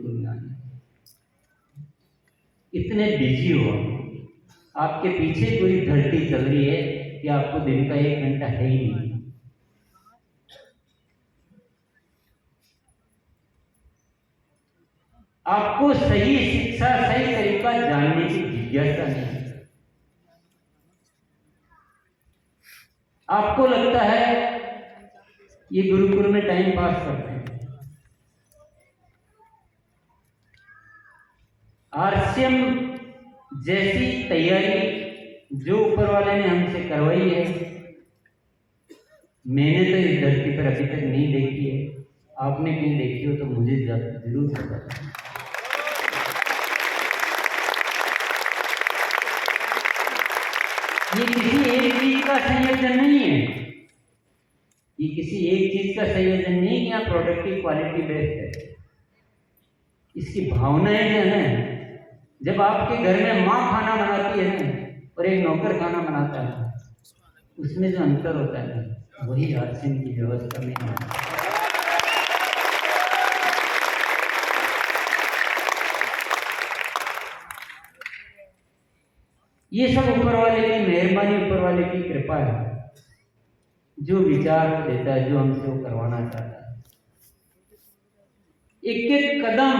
गुरुकुल में आना। इतने बिजी हो, आपके पीछे पूरी धरती चल रही है कि आपको दिन का 1 घंटा है ही नहीं। आपको सही शिक्षा, सही तरीका जानने की जिज्ञासा नहीं। आपको लगता है ये गुरुकुल में टाइम पास करते हैं। आरसीएम जैसी तैयारी जो ऊपर वाले ने हमसे करवाई है, मैंने तो इस धरती पर अभी तक नहीं देखी है। आपने कहीं देखी हो तो मुझे जरूर बताएं। ये किसी एक चीज का संयोजन नहीं है, ये किसी एक चीज का संयोजन नहीं कि यहाँ प्रोडक्टिव क्वालिटी बेस्ड है। इसकी भावनाएं जो है, जब आपके घर में माँ खाना बनाती है ना और एक नौकर खाना बनाता है, उसमें जो अंतर होता है ना, वही आरसीएम की व्यवस्था में है। ये सब ऊपर वाले की मेहरबानी, ऊपर वाले की कृपा है, जो विचार देता है, जो हमसे वो करवाना चाहता है। एक एक कदम,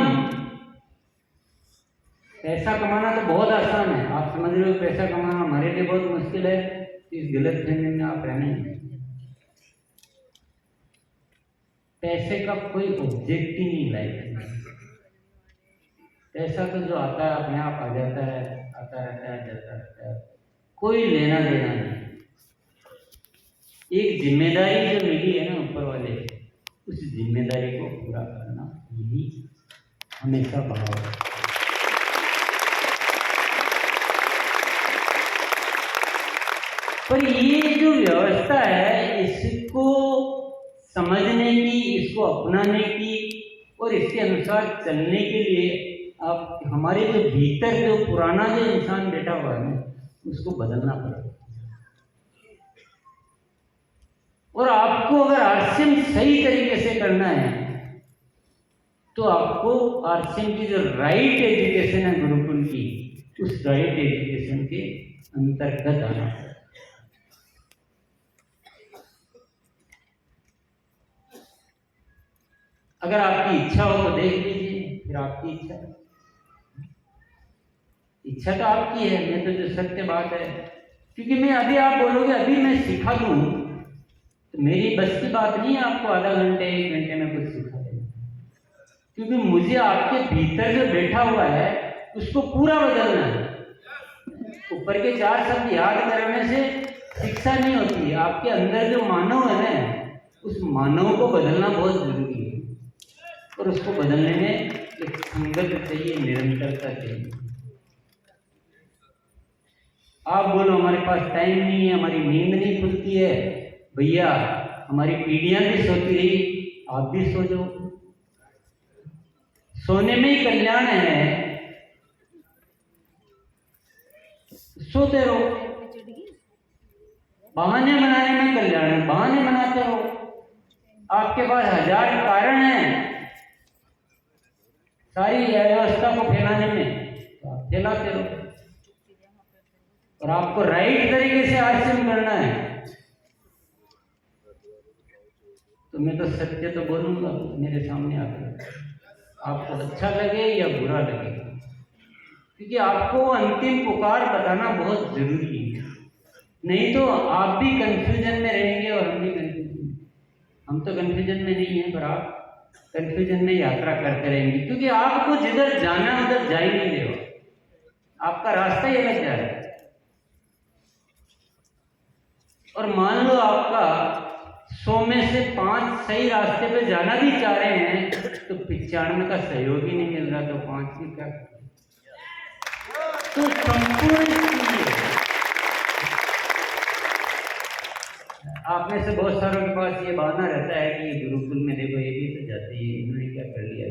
पैसा कमाना तो बहुत आसान है, आप समझ रहे हो पैसा कमाना हमारे लिए बहुत मुश्किल है, इस गलत फहमी में आप रहने। पैसे का कोई ऑब्जेक्ट ही नहीं लाइफ में। पैसा तो जो आता है अपने आप आ जाता है, आता रहता है, जाता रहता है, कोई लेना देना नहीं। एक जिम्मेदारी जो मिली है ना ऊपर वाले, उस जिम्मेदारी को पूरा करना, यही हमेशा भाव है। पर ये जो व्यवस्था है, इसको समझने की, इसको अपनाने की और इसके अनुसार चलने के लिए आप हमारे जो भीतर जो पुराना जो इंसान बैठा हुआ है उसको बदलना पड़ेगा। और आपको अगर आरसीएम सही तरीके से करना है तो आपको आरसीएम की जो राइट एजुकेशन है गुरुकुल की, उस राइट एजुकेशन के अंतर्गत आना है। अगर आपकी इच्छा हो तो देख लीजिए, फिर आपकी इच्छा तो आपकी है। मैं तो जो सत्य बात है, क्योंकि मैं अभी आप बोलोगे अभी मैं सिखा दूं तो मेरी बस की बात नहीं है आपको आधा घंटे 1 घंटे में कुछ सिखा देना, क्योंकि मुझे आपके भीतर जो बैठा हुआ है उसको पूरा बदलना है। ऊपर के 4 शब्द याद करने से शिक्षा नहीं होती, आपके अंदर जो मानव है ना, उस मानव को बदलना बहुत जरूरी है। और उसको बदलने में एक संगत चाहिए, निरंतरता चाहिए। आप बोलो हमारे पास टाइम नहीं है, हमारी नींद नहीं खुलती है, भैया हमारी पीढ़ियां भी सोती रही, आप भी सो जाओ। सोने में ही कल्याण है, सोते रहो। बहाने बनाने में कल्याण है, बहाने बनाते रहो। आपके पास 1000 कारण हैं सारी व्यवस्था को फैलाने में, तो आप फैलाते रहो। और आपको राइट तरीके से आरसीएम करना है तो मैं तो सत्य तो बोलूंगा मेरे सामने आकर, आपको अच्छा लगे या बुरा लगे, क्योंकि आपको अंतिम पुकार बताना बहुत जरूरी है। नहीं तो आप भी कंफ्यूजन में रहेंगे और हम भी कंफ्यूजन। हम तो कंफ्यूजन में नहीं है, पर आप कंफ्यूजन में यात्रा करते रहेंगे, क्योंकि आपको जिधर जाना उधर जा ही नहीं रहे हो, आपका रास्ता ही अलग जा रहा है। और मान लो आपका 100 में से 5 सही रास्ते पे जाना भी चाह रहे हैं, तो 95 का सहयोग ही नहीं मिल रहा, तो 5 की क्या। तो संपूर्ण आप में से बहुत सारों के पास ये बहाना रहता है कि गुरुकुल में देखो ये भी तो जाते हैं, इन्होंने क्या कर लिया।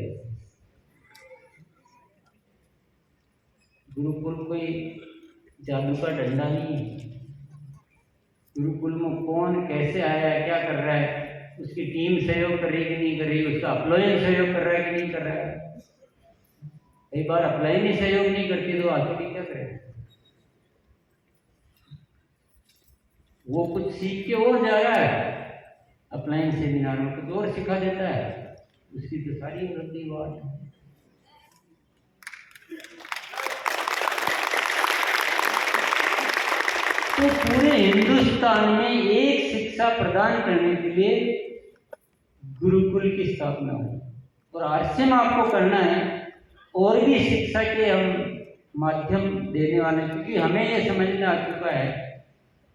गुरुकुल कोई जादू का डंडा नहीं है। गुरुकुल में कौन कैसे आया है, क्या कर रहा है, उसकी टीम सहयोग कर रही है कि नहीं कर रही, उसका अपलाइन सहयोग कर रहा है कि नहीं कर रहा है, कई बार अप्लाई में सहयोग नहीं करती तो आगे भी क्या करें। वो कुछ सीख के और जा रहा है, अप्लाइंग सेमिनार में कुछ और सिखा देता है, उसकी तो सारी वृद्धि हुआ है। तो पूरे हिंदुस्तान में एक शिक्षा प्रदान करने के लिए गुरुकुल की स्थापना हुई, और आरसीएम आपको करना है और भी शिक्षा के हम माध्यम देने वाले, क्योंकि हमें ये समझ में आ चुका है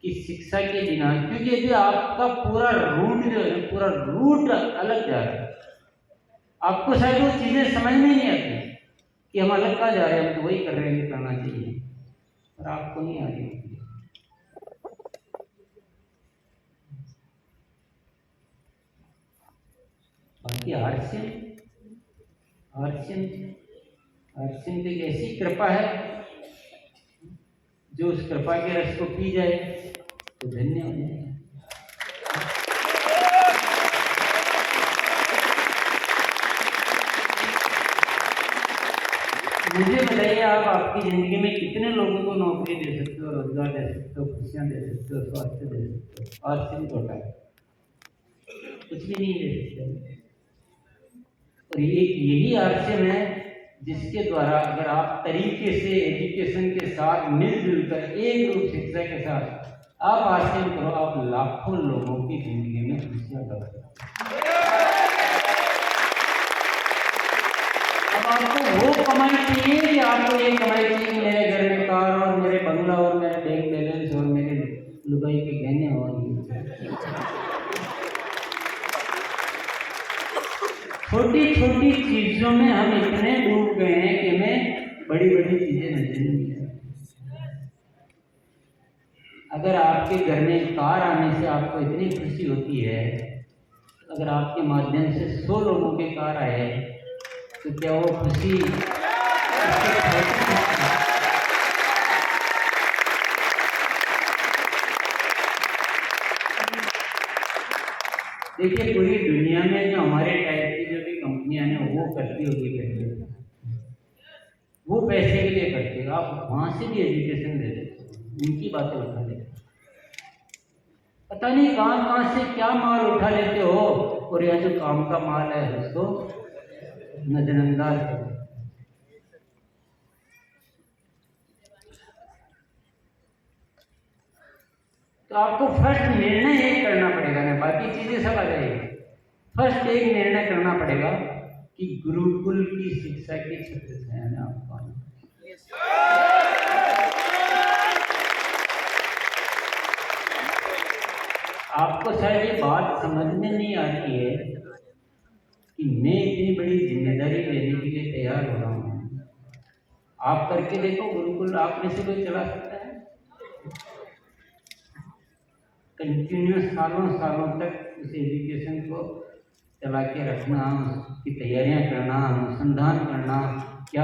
कि शिक्षा के बिना, क्योंकि यदि आपका पूरा रूट जो है, पूरा रूट अलग जा रहा है, आपको शायद वो चीज़ें समझ में नहीं आती कि हम अलग कहाँ जा रहे हैं, हम तो वही कर रहे हैं, करना चाहिए, पर आपको नहीं आ रही। बाकी आरसीएम तो एक ऐसी कृपा है, जो उस कृपा के रस को पी जाए तो धन्य हो जाए। मुझे बताइए, आप आपकी जिंदगी में कितने लोगों को नौकरी दे सकते हो, रोजगार दे सकते हो, खुशियां दे सकते हो, स्वास्थ्य दे सकते हो? आरसीएम छोटा है, कुछ भी नहीं दे सकते। और यही आरसीएम है जिसके द्वारा अगर आप तरीके से एजुकेशन के साथ मिलजुल कर एक रूप शिक्षा के साथ आप आरसीएम करो, आप लाखों लोगों की जिंदगी में खुशियां ला सकते हो। अब आपको वो कमाई चाहिए कि आपको ये कमाई चाहिए कि मेरे घर में कार और मेरे बंगला और मेरे बैंक बैलेंस और मेरे लुगाई के गहने और छोटी छोटी चीजों में हम इतने डूब गए हैं कि हमें बड़ी बड़ी चीजें नजर नहीं आती। अगर आपके घर में कार आने से आपको इतनी खुशी होती है, अगर आपके माध्यम से 100 लोगों के कार आए तो क्या वो खुशी? देखिए, पूरी दुनिया में जो हमारे टाइप की जो भी कंपनियां हैं वो करती होगी पहले, वो पैसे के लिए करती है, आप वहां से भी एजुकेशन ले लेते हो, उनकी बातें उठा लेते हो, पता नहीं कहां कहां से क्या माल उठा लेते हो, और यह जो काम का माल है उसको नजरअंदाज करो। तो आपको फर्स्ट निर्णय एक करना पड़ेगा ना, बाकी चीजें सब आ जाएगी। फर्स्ट एक निर्णय करना पड़ेगा कि गुरुकुल की शिक्षा के छत्र छाया में आपको आना। आपको शायद ये बात समझ में नहीं आती है कि मैं इतनी बड़ी जिम्मेदारी लेने के लिए तैयार हो रहा हूँ। आप करके देखो, गुरुकुल आप में से कोई चला सकता है? कंटिन्यूस सालों सालों तक उस एजुकेशन को चला के रखना, उसकी तैयारियां करना, अनुसंधान करना,